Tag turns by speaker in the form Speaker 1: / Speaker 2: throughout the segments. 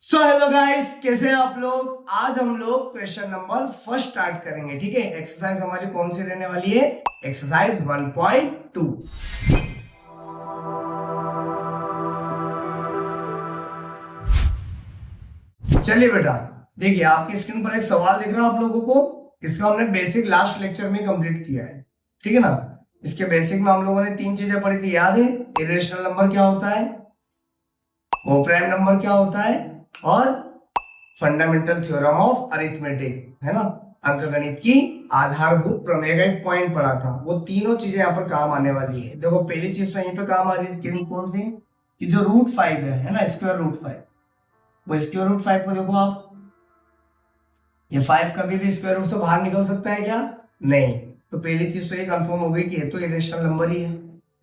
Speaker 1: So hello guys, कैसे हैं आप लोग। आज हम लोग क्वेश्चन नंबर फर्स्ट स्टार्ट करेंगे। ठीक है, एक्सरसाइज हमारी कौन सी रहने वाली है? एक्सरसाइज 1.2। चलिए बेटा, देखिए आपकी स्क्रीन पर एक सवाल दिख रहा है आप लोगों को। इसका हमने बेसिक लास्ट लेक्चर में कंप्लीट किया है। ठीक है ना। इसके बेसिक में हम लोगों ने तीन चीजें पढ़ी थी, याद है? इरेशनल नंबर क्या होता है, कोप्राइम नंबर क्या होता है, और फंडामेंटल थ्योरम ऑफ अरिथमेटिक, है ना, अंकगणित की आधारभूत प्रमेय का एक पॉइंट पढ़ा था। वो तीनों चीजें यहाँ पर काम आने वाली है। देखो पहली चीज तो यहीं पे काम आ रही है, कौन सी? कि जो रूट 5 है ना, स्क्वायर रूट 5। वो स्क्वायर रूट 5 को देखो आप, ये 5 कभी भी स्क्वायर रूट से बाहर निकल सकता है क्या? नहीं। तो पहली चीज तो ये कंफर्म हो गई कि ये तो इरेशनल नंबर ही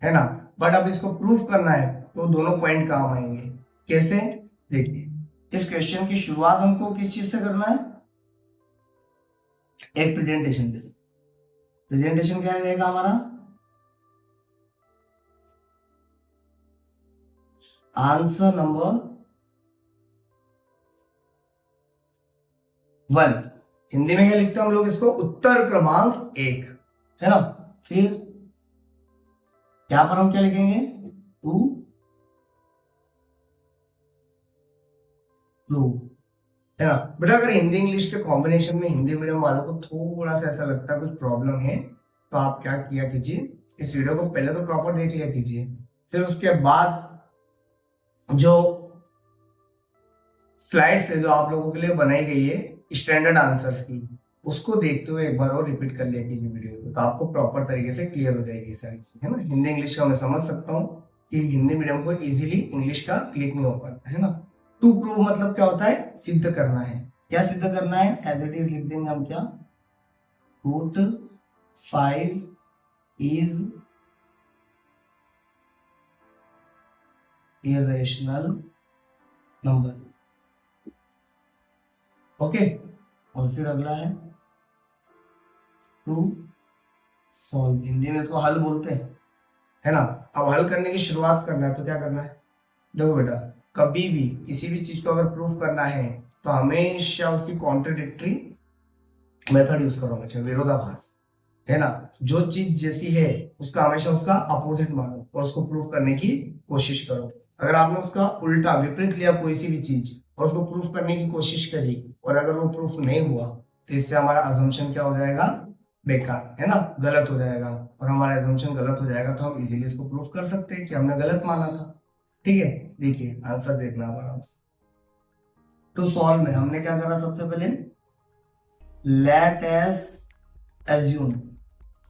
Speaker 1: है ना। बट अब इसको प्रूफ करना है तो दोनों पॉइंट काम आएंगे। कैसे? देखिए, इस क्वेश्चन की शुरुआत हमको किस चीज से करना है? एक प्रेजेंटेशन के। प्रेजेंटेशन क्या रहेगा हमारा? Answer number 1। हिंदी में क्या लिखते हैं हम लोग इसको? उत्तर क्रमांक 1, है ना। फिर यहां पर हम क्या लिखेंगे? टू प्रूव, है ना। बेटा अगर हिंदी इंग्लिश के कॉम्बिनेशन में हिंदी मीडियम वालों को थोड़ा सा ऐसा लगता है कुछ प्रॉब्लम है, तो आप क्या किया कीजिए, इस वीडियो को पहले तो प्रॉपर देख लिया कीजिए, फिर उसके बाद जो स्लाइड्स है जो आप लोगों के लिए बनाई गई है स्टैंडर्ड आंसर्स की, उसको देखते हुए एक बार और रिपीट कर लिया कीजिए वीडियो को, तो आपको प्रॉपर तरीके से क्लियर हो जाएगी सारी चीज, है ना। हिंदी इंग्लिश का मैं समझ सकता हूँ कि हिंदी मीडियम को इजीली इंग्लिश का क्लिक नहीं हो पाता, है ना। टू प्रूव मतलब क्या होता है? सिद्ध करना है। क्या सिद्ध करना है? एज इट इज लिख देंगे हम, क्या? Root 5 is irrational number. Okay, और फिर अगला है टू सॉल्व। हिंदी में इसको हल बोलते हैं, है ना। अब हल करने की शुरुआत करना है तो क्या करना है? देखो बेटा, कभी भी किसी भी चीज को अगर प्रूफ करना है तो हमेशा उसकी कॉन्ट्रडिक्टरी मेथड यूज करो, हमेशा विरोधाभास, है ना। जो चीज जैसी है उसका हमेशा उसका अपोजिट मानो और उसको प्रूफ करने की कोशिश करो। अगर आपने उसका उल्टा विपरीत लिया कोई सी भी चीज और उसको प्रूफ करने की कोशिश करी और अगर वो प्रूफ नहीं हुआ, तो इससे हमारा अजम्पशन क्या हो जाएगा? बेकार, है ना, गलत हो जाएगा। और हमारा एजम्पशन गलत हो जाएगा तो हम इजीली इसको प्रूफ कर सकते हैं कि हमने गलत माना था। ठीक है, देखिए आंसर देखना आप आराम से। टू सॉल्व में हमने क्या करा? सबसे पहले let us assume.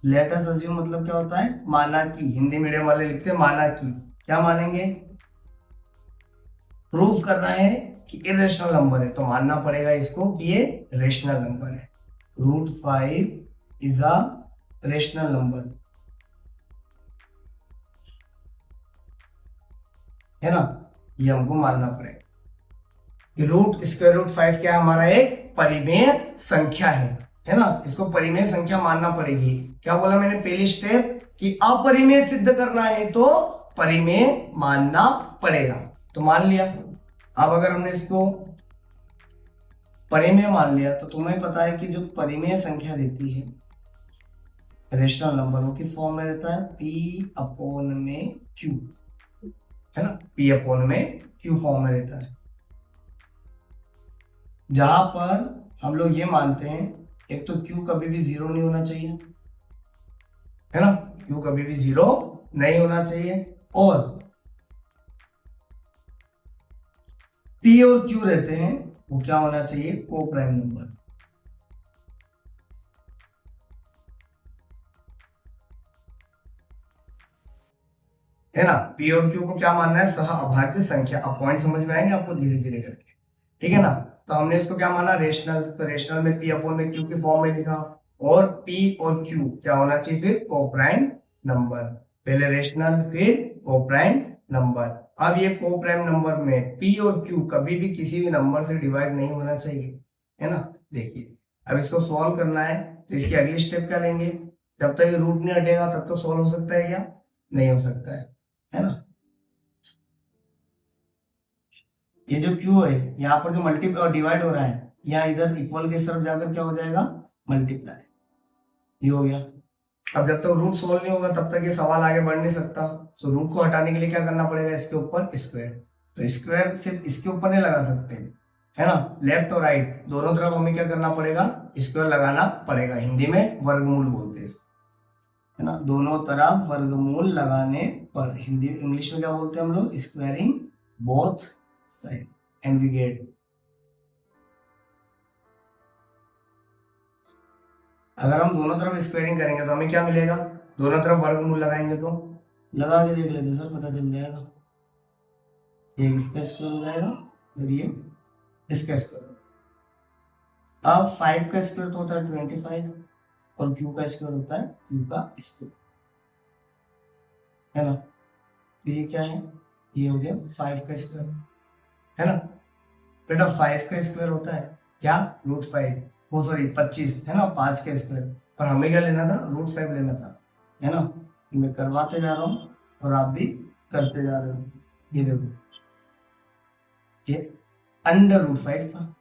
Speaker 1: Let us assume मतलब क्या होता है? माना कि। हिंदी मीडियम वाले लिखते हैं माना कि। क्या मानेंगे? प्रूफ करना है कि इरेशनल नंबर है, तो मानना पड़ेगा इसको कि ये रेशनल नंबर है। Root 5 is a rational number, है ना। ये हमको मानना पड़ेगा कि रूट स्क्वायर रूट 5 क्या है? हमारा एक परिमेय संख्या है ना। इसको परिमेय संख्या मानना पड़ेगी। क्या बोला मैंने पहली स्टेप? कि अपरिमेय सिद्ध करना है तो परिमेय मानना पड़ेगा। तो मान लिया। अब अगर हमने इसको परिमेय मान लिया तो तुम्हें पता है कि जो परिमेय संख्या देती है रेशनल नंबर, वो किस फॉर्म में रहता है? पी अपॉन में क्यू, है ना। पी अपॉन में क्यू फॉर्म में रहता है, जहां पर हम लोग ये मानते हैं एक तो क्यू कभी भी जीरो नहीं होना चाहिए, है ना। क्यू कभी भी जीरो नहीं होना चाहिए, और पी और क्यू रहते हैं वो क्या होना चाहिए? को प्राइम नंबर, है ना। पी और क्यू को क्या मानना है? सह अभाज्य संख्या। अब पॉइंट समझ में आएंगे आपको धीरे धीरे करके, ठीक है ना। तो हमने इसको क्या माना? रेशनल। तो रेशनल में पी अपॉन में क्यू के फॉर्म में लिखा, और पी और क्यू क्या होना चाहिए फिर? को प्राइम नंबर। पहले रेशनल फिर को प्राइम नंबर। अब ये को प्राइम नंबर में पी और क्यू कभी भी किसी भी नंबर से डिवाइड नहीं होना चाहिए, है ना। देखिए अब इसको सॉल्व करना है तो इसकी अगली स्टेप क्या लेंगे? जब तक ये रूट नहीं हटेगा तब तक सॉल्व हो सकता है क्या? नहीं हो सकता है ना। ये जो क्यू है यहाँ पर जो मल्टीप्लाई और डिवाइड हो रहा है, यहाँ इधर इक्वल के तरफ जाकर क्या हो जाएगा, मल्टीप्लाई। ये हो गया। अब जब तक रूट सोल्व नहीं होगा तब तक ये सवाल आगे बढ़ नहीं सकता। तो रूट को हटाने के लिए क्या करना पड़ेगा, इसके ऊपर स्क्वायर। तो स्क्वायर सिर्फ इसके ऊपर नहीं लगा सकते, है ना, लेफ्ट और राइट दोनों तरफ हमें क्या करना पड़ेगा, स्क्वायर लगाना पड़ेगा। हिंदी में वर्गमूल बोलते हैं इसको, है ना, दोनों तरफ वर्गमूल लगाने पर। हिंदी इंग्लिश में क्या बोलते हैं हम लोग, squaring both side and we get. अगर हम दोनों तरफ स्क्वायरिंग करेंगे तो हमें क्या मिलेगा, दोनों तरफ वर्गमूल लगाएंगे तो लगा के देख लेते सर, पता चल जाएगा। ये इसका स्क्वायर हो जाएगा और ये इसका स्क्वायर। अब 5 का स्क्वायर तो होता है 25 और क्यू का स्क्वायर होता है क्यू का स्क्वायर, है ना। तो ये क्या है, ये हो गया 5 का स्क्वायर, है ना। बेटा 5 का स्क्वायर होता है क्या, √5, वो सॉरी 25, है ना, 5 का स्क्वायर। पर हमें क्या लेना था, √5 लेना था, है ना। मैं करवाते जा रहा हूँ और आप भी करते जा रहे हो। ये देखो, ये √5 था,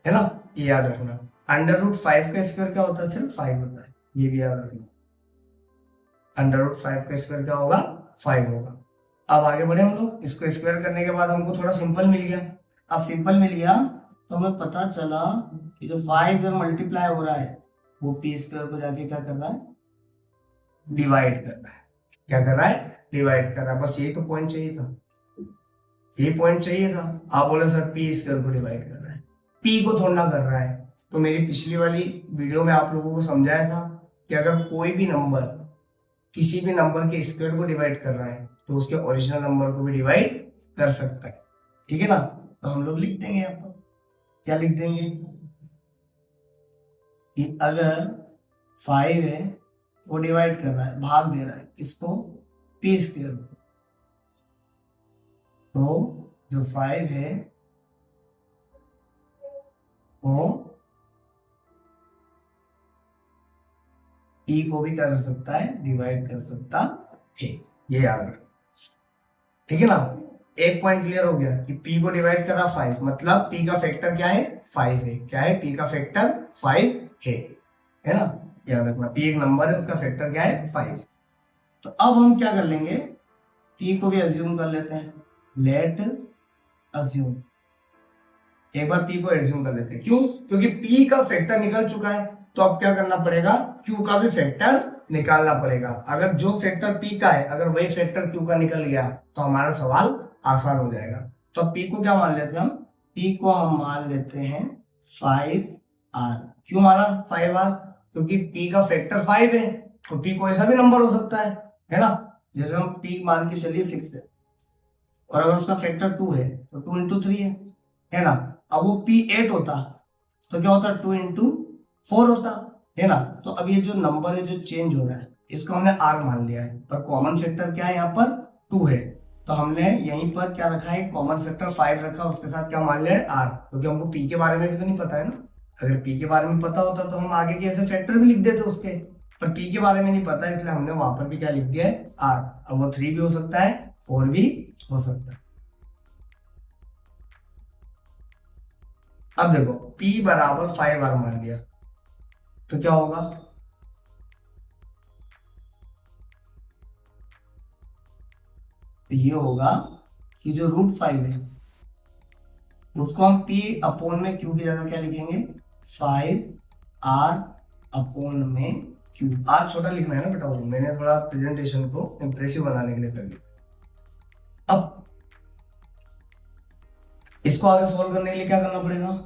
Speaker 1: है ना, ये याद रखना। √5 का स्क्वायर क्या होता है, सिर्फ 5 होता है, ये भी याद रखना। √5 का स्क्वायर क्या होगा, 5 होगा। अब आगे बढ़े हम लोग, इसको स्क्वायर करने के बाद हमको थोड़ा सिंपल मिल गया। अब सिंपल मिल गया तो हमें पता चला कि जो 5 इधर मल्टीप्लाई हो रहा है वो p स्क्वायर को जाके क्या कर रहा है, डिवाइड कर रहा है। क्या कर रहा है, डिवाइड कर रहा है। बस यही तो पॉइंट चाहिए था, ये पॉइंट चाहिए था। आप बोले सर p स्क्वायर को डिवाइड कर रहा है, p को थोड़ा कर रहा है। तो मेरी पिछली वाली वीडियो में आप लोगों को समझाया था कि अगर कोई भी नंबर किसी भी नंबर के स्क्वायर को डिवाइड कर रहा है तो उसके ओरिजिनल नंबर को भी डिवाइड कर सकता है, ठीक है ना। तो हम लोग लिख देंगे यहाँ पर, क्या लिख देंगे कि अगर 5 है वो डिवाइड कर रहा है, भाग दे रहा है इसको p स्क्वायर को, तो जो 5 है वो p को भी क्या कर सकता है, डिवाइड कर सकता है। ये याद रखना, ठीक है ना। एक पॉइंट क्लियर हो गया कि p को डिवाइड कर रहा 5, मतलब p का फैक्टर क्या है, 5 है। क्या है, p का फैक्टर 5 है ना। याद रखना, p एक नंबर है, उसका फैक्टर क्या है, 5। तो अब हम क्या कर लेंगे, p को भी अज्यूम कर लेते हैं, लेट अज्यूम। एक बार p को एज्यूम कर लेते हैं, क्यों, क्योंकि p का फैक्टर निकल चुका है। तो अब क्या करना पड़ेगा, q का भी फैक्टर निकालना पड़ेगा। अगर जो फैक्टर p का है, अगर वही फैक्टर q का निकल गया तो हमारा सवाल आसान हो जाएगा। तो p को क्या मान लेते हैं हम, p को हम मान लेते हैं 5r। क्यों माना 5r, क्योंकि p का फैक्टर 5 है, तो p कोई सा भी नंबर हो सकता है ना। जैसे हम p मान के चलिए 6 है और अगर उसका फैक्टर 2 है तो 2 इंटू 3 है ना। अब वो p 8 होता तो क्या होता, 2 इंटू 4 होता, है ना। तो अब ये जो नंबर है जो चेंज हो रहा है इसको हमने r मान लिया है, पर कॉमन फैक्टर क्या है, यहाँ पर 2 है। तो हमने यहीं पर क्या रखा है, कॉमन फैक्टर 5 रखा, उसके साथ क्या मान लिया है, r, क्योंकि हमको p के बारे में भी तो नहीं पता है ना। अगर p के बारे में पता होता तो हम आगे के ऐसे फैक्टर भी लिख देते उसके, पर p के बारे में नहीं पता, इसलिए हमने वहां पर भी क्या लिख दिया है, r। अब वो 3 भी हो सकता है, 4 भी हो सकता है। अब देखो p बराबर 5r मान लिया तो क्या होगा, तो ये होगा कि जो √5 है उसको हम p अपोन में q की जगह क्या लिखेंगे, 5r अपोन में q। r छोटा लिखना है ना बेटा, वो मैंने थोड़ा प्रेजेंटेशन को इंप्रेसिव बनाने के लिए कर दिया। अब इसको आगे सॉल्व करने के लिए क्या करना पड़ेगा,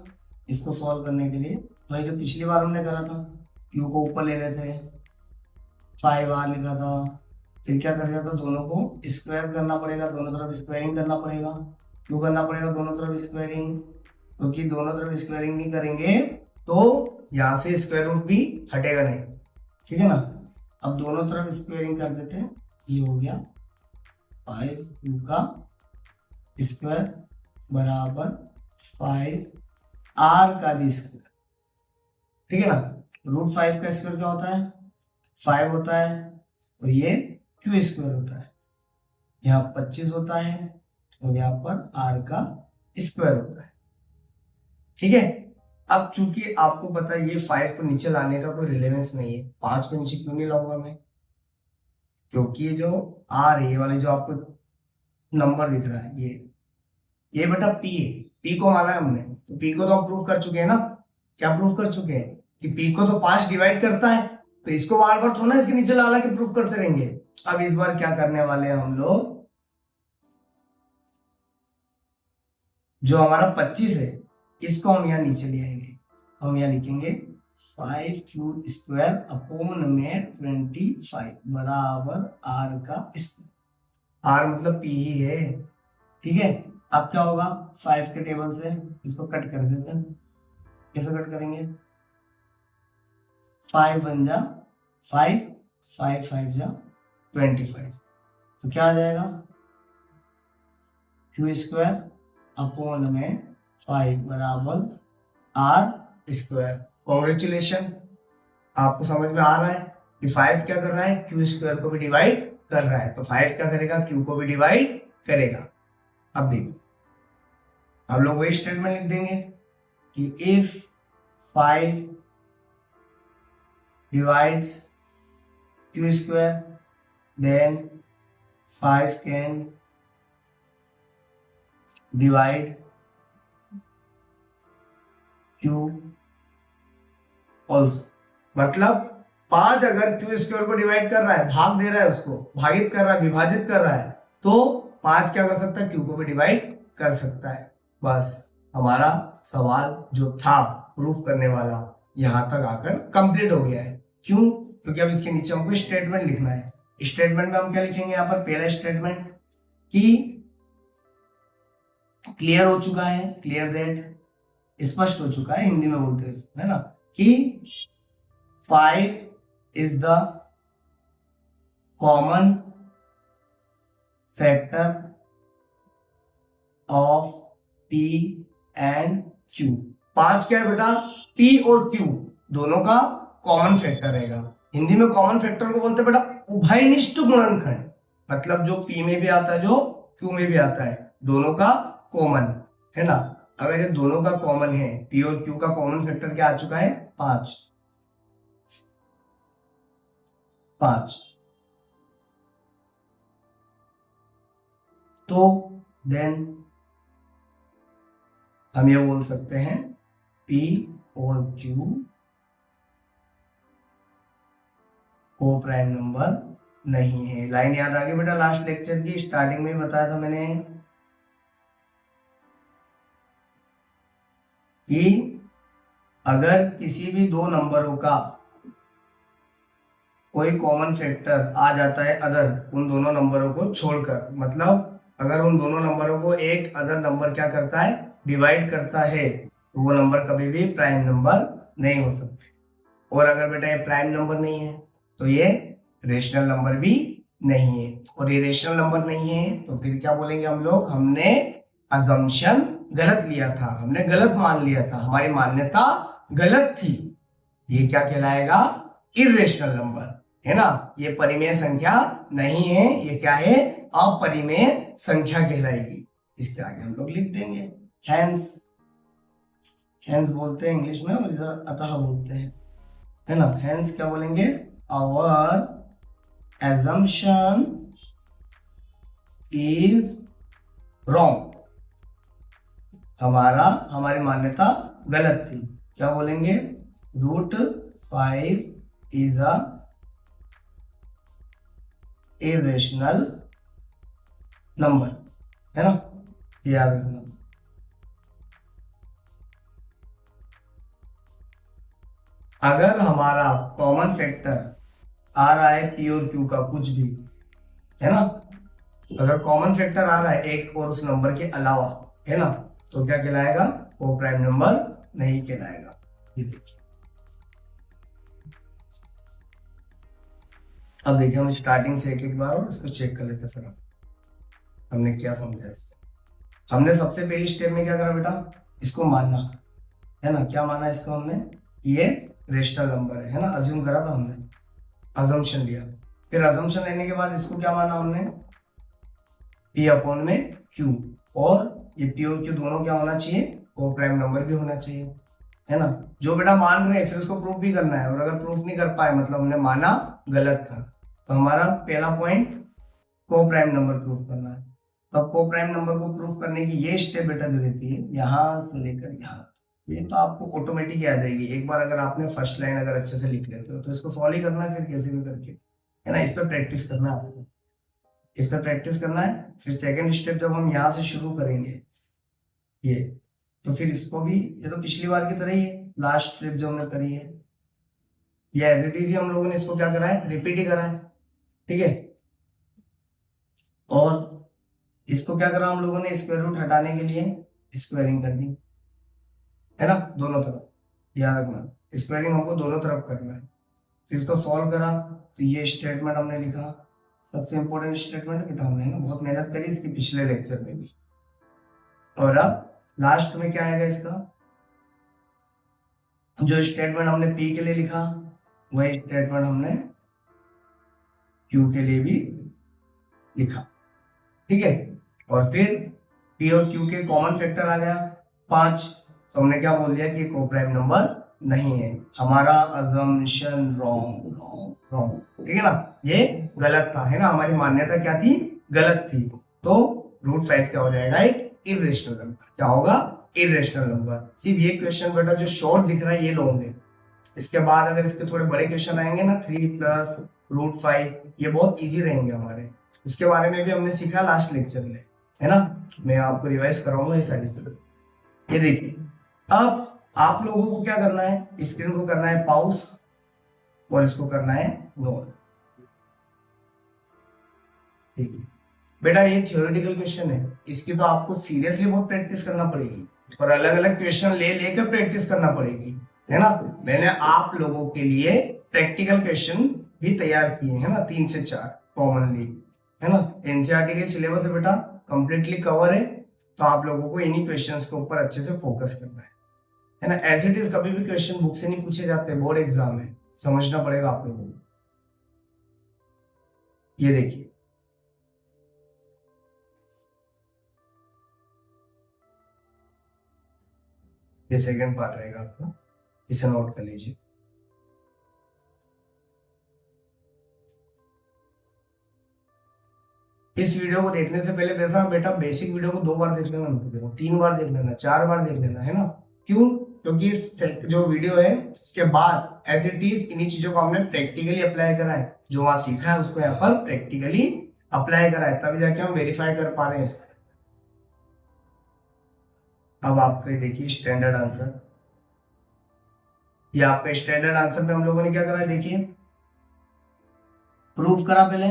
Speaker 1: इसको सॉल्व करने के लिए वही जो पिछली बार हमने करा था, q को ऊपर ले गए थे, 5r लिखा था, फिर क्या कर दिया था, दोनों को स्क्वायर करना पड़ेगा, दोनों तरफ स्क्वायरिंग करना पड़ेगा। क्यों करना पड़ेगा दोनों तरफ स्क्वायरिंग, क्योंकि दोनों तरफ स्क्वायरिंग नहीं करेंगे तो यहाँ से स्क्वायर रूट भी हटेगा नहीं, ठीक है ना। अब दोनों तरफ स्क्वायरिंग कर देते हैं, ये हो गया 5q का स्क्वायर बराबर 5r का भी स्क्वायर, ठीक है ना। √5 का स्क्वायर क्या होता है, 5 होता है, और ये q स्क्वायर होता है, यहाँ 25 होता है और यहाँ पर आर का स्क्वायर होता है। ठीक है, अब चूंकि आपको पता है ये 5 को नीचे लाने का कोई रिलेवेंस नहीं है, 5 को नीचे क्यों नहीं लाऊंगा मैं, क्योंकि ये जो आर है, ये वाले जो आपको नंबर दिख रहा है, ये बेटा पी है, पी को माना है हमने, तो पी को तो हम प्रूव कर चुके हैं ना। क्या प्रूव कर चुके हैं कि पी को तो 5 डिवाइड करता है, तो इसको बार बार थोड़ा इसके नीचे ला के प्रूव करते रहेंगे। अब इस बार क्या करने वाले हैं हम लोग, जो हमारा 25 है इसको हम यहाँ नीचे ले आएंगे, हम यहाँ लिखेंगे 5 स्क्वायर अपॉन में 25 बराबर आर का स्क्वायर, आर मतलब पी ही है। ठीक है, अब क्या होगा, 5 के टेबल से इसको कट कर देते हैं। कैसे कट करेंगे, 5 बन जा 5, 5 5 जा 25, तो क्या आ जाएगा क्यू स्क्वायर अपॉन में 5 बराबर आर स्क्वायर। कॉन्ग्रेचुलेशन, आपको समझ में आ रहा है कि 5 क्या कर रहा है, क्यू स्क्वायर को भी डिवाइड कर रहा है, तो 5 क्या करेगा, क्यू को भी डिवाइड करेगा। अब देखो, हम लोग वही स्टेटमेंट लिख देंगे कि if 5 divides q square then 5 can divide q also. मतलब 5 अगर क्यू स्क्वायर को डिवाइड कर रहा है, भाग दे रहा है, उसको भागित कर रहा है, विभाजित कर रहा है, तो 5 क्या कर सकता है, क्यू को भी डिवाइड कर सकता है। बस हमारा सवाल जो था प्रूफ करने वाला यहां तक आकर कंप्लीट हो गया है। क्यों, क्योंकि अब इसके नीचे हमको स्टेटमेंट लिखना है। स्टेटमेंट में हम क्या लिखेंगे, यहाँ पर पहला स्टेटमेंट कि क्लियर हो चुका है, क्लियर दैट स्पष्ट हो चुका है, हिंदी में बोलते हैं है ना, कि 5 is the common factor of P and Q। 5 क्या है बेटा, P और Q दोनों का कॉमन फैक्टर रहेगा। हिंदी में कॉमन फैक्टर को बोलते हैं बेटा उभयनिष्ठ गुणनखंड, मतलब जो P में भी आता है, जो Q में भी आता है, दोनों का कॉमन है ना। अगर ये दोनों का कॉमन है, P और Q का कॉमन फैक्टर क्या आ चुका है, 5। तो देन हम ये बोल सकते हैं P और Q को प्राइम नंबर नहीं है। लाइन याद आ गई बेटा, लास्ट लेक्चर की स्टार्टिंग में ही बताया था मैंने कि अगर किसी भी दो नंबरों का कोई कॉमन फैक्टर आ जाता है अदर उन दोनों नंबरों को छोड़कर, मतलब अगर उन दोनों नंबरों को एक अदर नंबर क्या करता है, डिवाइड करता है, तो वो नंबर कभी भी प्राइम नंबर नहीं हो सकते। और अगर बेटा ये प्राइम नंबर नहीं है तो ये रेशनल नंबर भी नहीं है, और ये रेशनल नंबर नहीं है तो फिर क्या बोलेंगे हम लोग, हमने अजम्पशन गलत लिया था, हमने गलत मान लिया था, हमारी मान्यता गलत थी। ये क्या कहलाएगा, इर्रेशनल नंबर है ना। ये परिमेय संख्या नहीं है, ये क्या है, अपरिमेय संख्या कहलाएगी। इसके आगे हम लोग लिख देंगे हैंस, हैंस बोलते हैं इंग्लिश में, और इधर अतः बोलते हैं है ना। हैंस क्या बोलेंगे, आवर assumption is wrong, हमारी मान्यता गलत थी। क्या बोलेंगे, √5 is a irrational number है ना, याद रखना। अगर हमारा कॉमन फैक्टर आ रहा है P और Q का कुछ भी है ना, अगर कॉमन फैक्टर आ रहा है एक और उस नंबर के अलावा है ना, तो क्या कहलाएगा, वो प्राइम नंबर नहीं कहलाएगा। ये देखिए, अब देखिए हम स्टार्टिंग से एक बार और इसको चेक कर लेते हैं। फिर हमने क्या समझा इसको, हमने सबसे पहली स्टेप में क्या करा बेटा, इसको मानना है ना। क्या माना इसको हमने, ये रेशनल नंबर है ना, अज्यूम करा था हमने, अजम्पशन लिया। फिर अजम्पशन लेने के बाद इसको क्या माना हमने, P अपॉन में Q, और ये P और Q दोनों क्या होना चाहिए, को प्राइम नंबर भी होना चाहिए, है ना। जो बेटा मान रहे हैं फिर उसको प्रूफ भी करना है, और अगर प्रूफ नहीं कर पाए मतलब हमने माना गलत था, तो हमारा पहला पॉइंट को प्राइम नंबर प्रूफ करना है। तो अब को प्राइम नंबर को प्रूफ करने की ये स्टेप बेटा जो रहती है यहां से लेकर यहाँ, ये तो आपको ऑटोमेटिक आ जाएगी एक बार अगर आपने फर्स्ट लाइन अगर अच्छे से लिख लेते हो, तो इसको सॉल्व ही करना है फिर कैसे भी करके, है ना। इस पर प्रैक्टिस करना है आपको, इस पर प्रैक्टिस करना है। फिर सेकंड स्टेप जब हम यहाँ से शुरू करेंगे ये, तो फिर इसको भी, ये तो पिछली बार की तरह ही है, लास्ट स्टेप जो हमने करी है, ये एज इट इज हम लोगों ने इसको क्या करा है, रिपीट ही करा है, ठीक है। और इसको क्या करा हम लोगों ने, स्क्वायर रूट हटाने के लिए स्क्वायरिंग कर दी, है ना, दोनों तरफ, याद रखना स्क्वायरिंग हमको दोनों तरफ करना है। फिर इसको सॉल्व करा तो ये स्टेटमेंट हमने लिखा, सबसे इंपॉर्टेंट स्टेटमेंट बेटा हमने ना बहुत मेहनत करी इसकी पिछले लेक्चर में भी। और अब लास्ट में क्या आएगा इसका, जो स्टेटमेंट हमने P के लिए लिखा वही स्टेटमेंट हमने Q के लिए भी लिखा, ठीक है। और फिर P और Q के कॉमन फैक्टर आ गया 5, तो हमने क्या बोल दिया कि को प्राइम नंबर नहीं है, हमारा अजम्पशन रॉन्ग, ठीक है ना, ये गलत था, है ना, हमारी मान्यता क्या थी, गलत थी। तो √5 क्या हो जाएगा, एक इरेशनल नंबर, क्या होगा, इरेशनल नंबर। सिर्फ ये क्वेश्चन बेटा जो शॉर्ट दिख रहा है ये लॉन्ग है, इसके बाद अगर इसके थोड़े बड़े क्वेश्चन आएंगे ना 3 प्लस √5, ये बहुत इजी रहेंगे हमारे, उसके बारे में भी हमने सीखा लास्ट लेक्चर में, है ना, मैं आपको रिवाइज कराऊंगा ये सारी चीजें। ये देखिए अब आप लोगों को क्या करना है, स्क्रीन को करना है पॉज और इसको करना है नोट, ठीक है बेटा। ये थ्योरेटिकल क्वेश्चन है, इसकी तो आपको सीरियसली बहुत प्रैक्टिस करना पड़ेगी और अलग अलग क्वेश्चन ले लेकर प्रैक्टिस करना पड़ेगी, है ना। मैंने आप लोगों के लिए प्रैक्टिकल क्वेश्चन भी तैयार किए हैं ना, 3 से 4 कॉमनली, है ना। एनसीईआरटी के सिलेबस है बेटा कंप्लीटली कवर है, तो आप लोगों को इन्हीं क्वेश्चंस के ऊपर अच्छे से फोकस करना है ना। एज इट इज कभी भी क्वेश्चन बुक से नहीं पूछे जाते, बोर्ड एग्जाम में समझना पड़ेगा आप लोगों को। ये देखिए ये सेकंड पार्ट रहेगा आपका, इसे नोट कर लीजिए। इस वीडियो को देखने से पहले बेटा बेसिक वीडियो को 2 बार देख लेना, 3 बार देख लेना, 4 बार देख लेना, है ना। क्यों, क्योंकि इस जो वीडियो है उसके बाद एज इट इज इन्हीं चीजों को हमने प्रैक्टिकली अप्लाई करा है, जो वहां सीखा है उसको यहाँ पर प्रैक्टिकली अप्लाई करा है, तभी जाके हम वेरीफाई कर पा रहे हैं इसको। अब आपका देखिए स्टैंडर्ड आंसर, ये आपका स्टैंडर्ड आंसर में हम लोगों ने क्या करा है, देखिए प्रूफ करा पहले,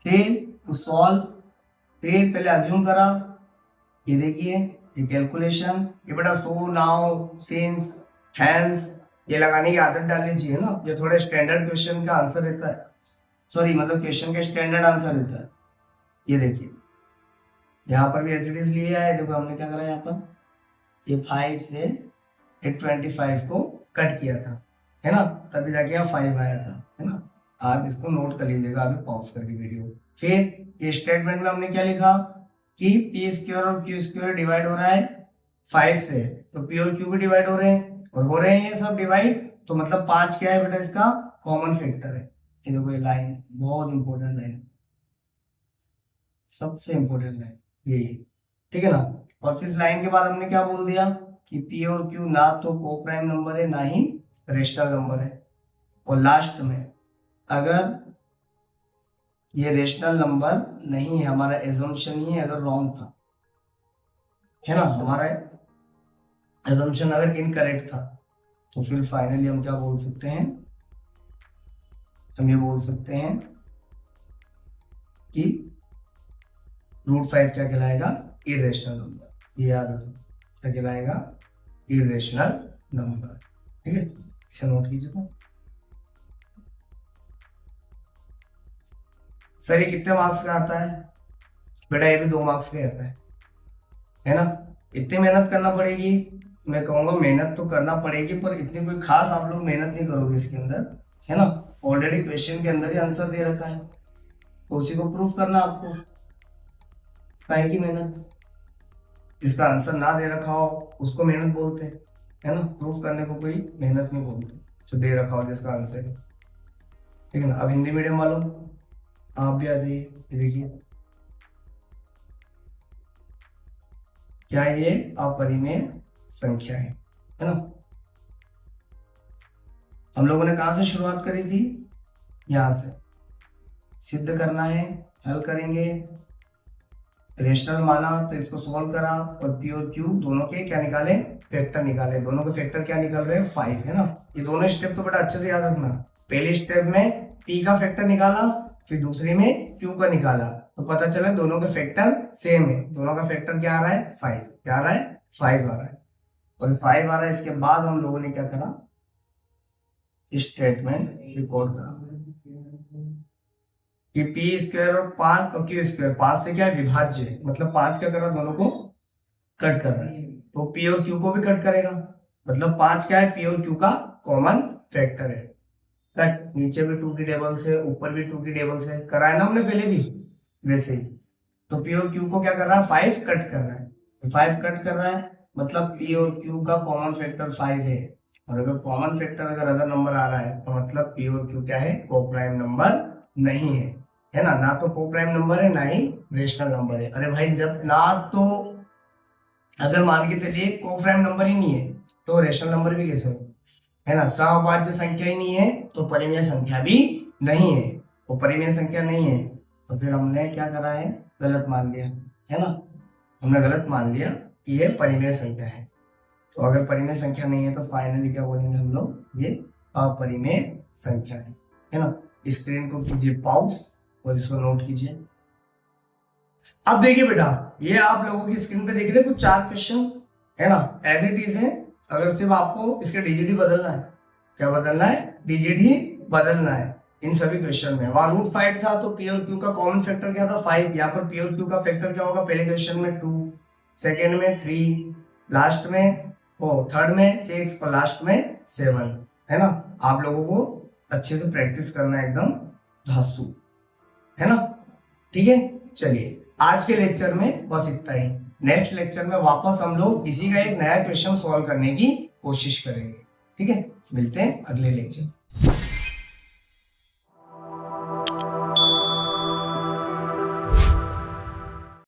Speaker 1: फिर टू सॉल्व, फिर पहले अज्यूम करा, ये देखिए ये कैलकुलेशन, ये बेटा सो नाउ सिंस हैंस ये लगाने की आदत डाल लीजिए ना, ये थोड़े स्टैंडर्ड क्वेश्चन का आंसर रहता है, सॉरी मतलब क्वेश्चन के स्टैंडर्ड आंसर रहता है। ये देखिए यहाँ पर भी एज इट इज लिया है, देखो हमने क्या करा यहाँ पर, ये 5 से 25 को कट किया था, है ना, तभी जाके यहाँ 5 आया था, है ना। आप इसको नोट कर लीजिएगा अभी पॉज करके वीडियो। फिर ये स्टेटमेंट में हमने क्या लिखा कि p² और q² डिवाइड हो रहा है 5 से, तो p और q भी डिवाइड हो रहे हैं, और हो रहे हैं ये सब डिवाइड, तो मतलब 5 क्या है बेटा, इसका कॉमन फैक्टर है। ये देखो ये लाइन बहुत इंपॉर्टेंट लाइन, सबसे इंपॉर्टेंट लाइन यही, ठीक है ना। और फिर इस लाइन के बाद हमने क्या बोल दिया कि p और q ना तो को प्राइम नंबर है ना ही रेशनल नंबर है, और लास्ट में अगर ये रेशनल नंबर नहीं है, हमारा एजम्पशन ही अगर रॉन्ग था, है ना, हमारा एजम्पशन अगर इनकरेक्ट था, तो फिर फाइनली हम क्या बोल सकते हैं, हम ये बोल सकते हैं कि √5 क्या कहलाएगा, इरेशनल नंबर, ये याद रखो क्या कहलाएगा, इरेशनल नंबर, ठीक है, इसे नोट कीजिए। तो सर ये कितने मार्क्स का आता है बेटा, ये भी 2 मार्क्स का आता है ना। इतनी मेहनत करना पड़ेगी, मैं कहूंगा मेहनत तो करना पड़ेगी, पर इतनी कोई खास आप लोग मेहनत नहीं करोगे इसके अंदर, है ना, ऑलरेडी क्वेश्चन के अंदर ही आंसर दे रखा है, तो उसी को प्रूफ करना आपको, काहे की मेहनत। जिसका आंसर ना दे रखा हो उसको मेहनत बोलते हैं, है ना। प्रूफ करने को कोई मेहनत नहीं बोलते, जो दे रखा हो जिसका आंसर है, ठीक है ना। अब हिंदी मीडियम वालों आप भी आ जाइए, ये देखिए क्या ये अपरिमेय संख्या है ना। हम लोगों ने कहां से शुरुआत करी थी, यहां से। सिद्ध करना है, हल करेंगे, रेशनल माना तो इसको सॉल्व करा और पी और क्यू दोनों के क्या निकाले, फैक्टर निकाले। दोनों के फैक्टर क्या निकल रहे हैं, 5, है ना। ये दोनों स्टेप तो बड़ा अच्छे से याद रखना। पहले स्टेप में पी का फैक्टर निकाला, फिर दूसरे में क्यू का निकाला, तो पता चला दोनों के फैक्टर सेम है। दोनों का फैक्टर क्या आ रहा है, 5। क्या आ रहा है, 5 आ रहा है। और 5 आ रहा है, इसके बाद हम लोगों ने क्या करा, स्टेटमेंट रिकॉर्ड करा कि पी स्क्वायर और 5 और क्यू स्क्वायर, 5 से क्या है, विभाज्य, मतलब 5 क्या कर रहा है, दोनों को कट कर रहा है, तो पी और क्यू को भी कट करेगा। मतलब 5 क्या है, पी और क्यू का कॉमन फैक्टर है। कट, नीचे भी 2 की टेबल से, ऊपर भी 2 की टेबल से कराया ना हमने पहले भी, वैसे ही। तो पी और क्यू को क्या कर रहा है, 5 कट कर रहा है। 5 कट कर रहा है मतलब पी और क्यू का कॉमन फैक्टर 5 है। और अगर कॉमन फैक्टर अगर अदर नंबर आ रहा है तो मतलब पी और क्यू क्या है, कोप्राइम नंबर नहीं है ना। ना तो कोप्राइम नंबर है, ना ही रेशनल नंबर है। अरे भाई जब ना, तो अगर मान के चलिए कोप्राइम नंबर ही नहीं है तो रेशनल नंबर भी कैसे हो, है ना। सहभाज्य संख्या ही नहीं है तो परिमेय संख्या भी नहीं है। वो परिमेय संख्या नहीं है तो फिर हमने क्या करा है, गलत मान लिया, है ना। हमने गलत मान लिया कि ये परिमेय संख्या है। तो अगर परिमेय संख्या नहीं है तो फाइनली क्या बोलेंगे हम लोग, ये अपरिमेय संख्या है ना। स्क्रीन को कीजिए पॉज और इसको नोट कीजिए। अब देखिए बेटा, ये आप लोगों की स्क्रीन पे देख रहे हैं कुछ 4 क्वेश्चन, है ना, एज इट इज है। अगर सिर्फ आपको इसके डिजिट ही बदलना है, क्या बदलना है, डिजिट ही बदलना है इन सभी क्वेश्चन में। वहां √5 था तो पी और क्यू का कॉमन फैक्टर क्या था, 5। यहाँ पर पी और क्यू का फैक्टर क्या होगा, पहले क्वेश्चन में 2, सेकेंड में 3, लास्ट में 4, थर्ड में 6 और लास्ट में 7, है ना। आप लोगों को अच्छे से प्रैक्टिस करना है, एकदम धांसू, है ना। ठीक है, चलिए आज के लेक्चर में बस इतना ही। नेक्स्ट लेक्चर में वापस हम लोग इसी का एक नया क्वेश्चन सॉल्व करने की कोशिश करेंगे। ठीक है, मिलते हैं अगले लेक्चर।